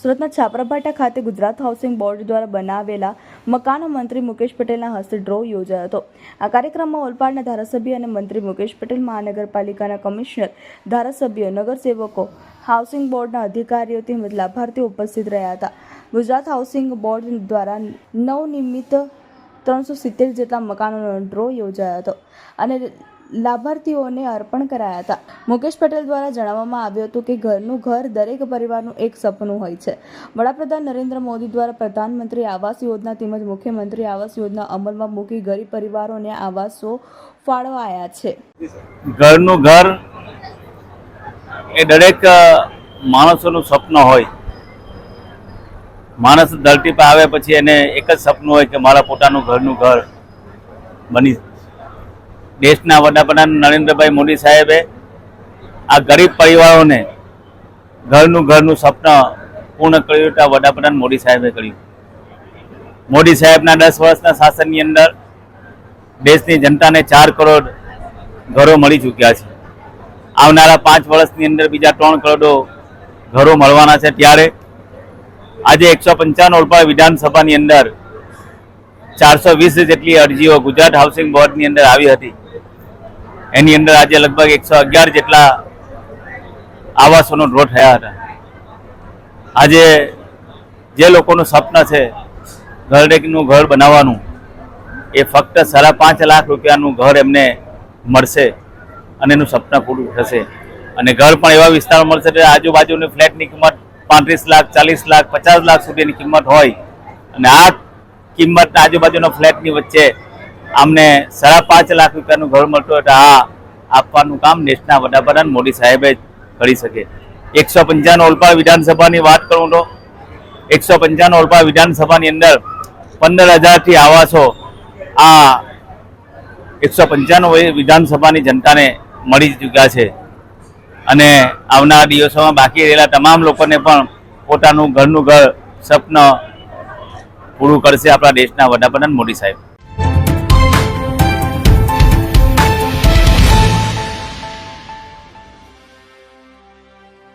સુરતના છાપરાભાટા ખાતે Gujarat housing board દ્વારા બનાવેલા મકાન મંત્રી મુકેશ પટેલના હસ્તે ડ્રો યોજાયો હતો। આ કાર્યક્રમમાં ઓલપાડના ધારાસભ્ય અને મંત્રી મુકેશ પટેલ, મહાનગરપાલિકાના કમિશનર, ધારાસભ્યો, નગરસેવકો, હાઉસિંગ બોર્ડના અધિકારીઓ તેમજ લાભાર્થીઓ ઉપસ્થિત રહ્યા હતા। ગુજરાત હાઉસિંગ બોર્ડ દ્વારા નવનિર્મિત 370 જેટલા મકાનોનો ડ્રો યોજાયો હતો અને લાભાર્થીઓને અર્પણ કરાયા હતા। મુકેશ પટેલ દ્વારા જણાવવામાં આવ્યું હતું કે ઘરનું ઘર દરેક પરિવારનું એક સપનું હોય છે। વડાપ્રધાન નરેન્દ્ર મોદી દ્વારા પ્રધાનમંત્રી આવાસ યોજના તેમજ મુખ્યમંત્રી આવાસ યોજના અમલમાં મૂકી ગરીબ પરિવારોને આવાસો ફાળવાયા છે। ઘરનું ઘર એ દરેક માણસોનું સપનું હોય। માણસ ધરતી પર આવે પછી એને એક જ સપનું હોય કે મારા પોતાનું ઘરનું ઘર બની। દેશના વડાપ્રધાન નરેન્દ્રભાઈ મોદી સાહેબે આ ગરીબ પરિવારોને ઘરનું સપનું પૂર્ણ કર્યું હતા। વડાપ્રધાન મોદી સાહેબે કર્યું। મોદી સાહેબના 10 વર્ષના શાસનની અંદર દેશની જનતાને 4 કરોડ ઘરો મળી ચૂક્યા છે। આવનારા 5 વર્ષની અંદર બીજા 3 કરોડ ઘરો મળવાના છે। ત્યારે આજે 155 ઓલપાડ વિધાનસભાની અંદર 420 જેટલી અરજીઓ ગુજરાત હાઉસિંગ બોર્ડની અંદર આવી હતી। એની અંદર આજે લગભગ 111 જેટલા આવાસોનો ડ્રો થયા હતા। આજે જે લોકોનું સપના છે દરેકનું ઘર બનાવવાનું, એ ફક્ત 5.5 લાખ રૂપિયાનું ઘર એમને મળશે અને એનું સપના પૂરું થશે। અને ઘર પણ એવા વિસ્તારમાં મળશે કે આજુબાજુની ફ્લેટની કિંમત 35 લાખ, 40 લાખ, 50 લાખ સુધીની કિંમત હોય અને આ કિંમતના આજુબાજુના ફ્લેટની વચ્ચે આમને 5.5 લાખ રૂપિયાનું ઘર મળતું હોય તો આ આપવાનું કામ દેશના વડાપ્રધાન મોદી સાહેબે કરી શકે। 155 ઓલપાડ વિધાનસભાની વાત કરું તો 155 ઓલપાડ વિધાનસભાની અંદર 15,000થી આવાસો આ 155 વિધાનસભાની જનતાને મળી ચૂક્યા છે અને આવનારા દિવસોમાં બાકી રહેલા તમામ લોકોને પણ પોતાનું ઘરનું ઘર સપનું પૂરું કરશે આપણા દેશના વડાપ્રધાન મોદી સાહેબ।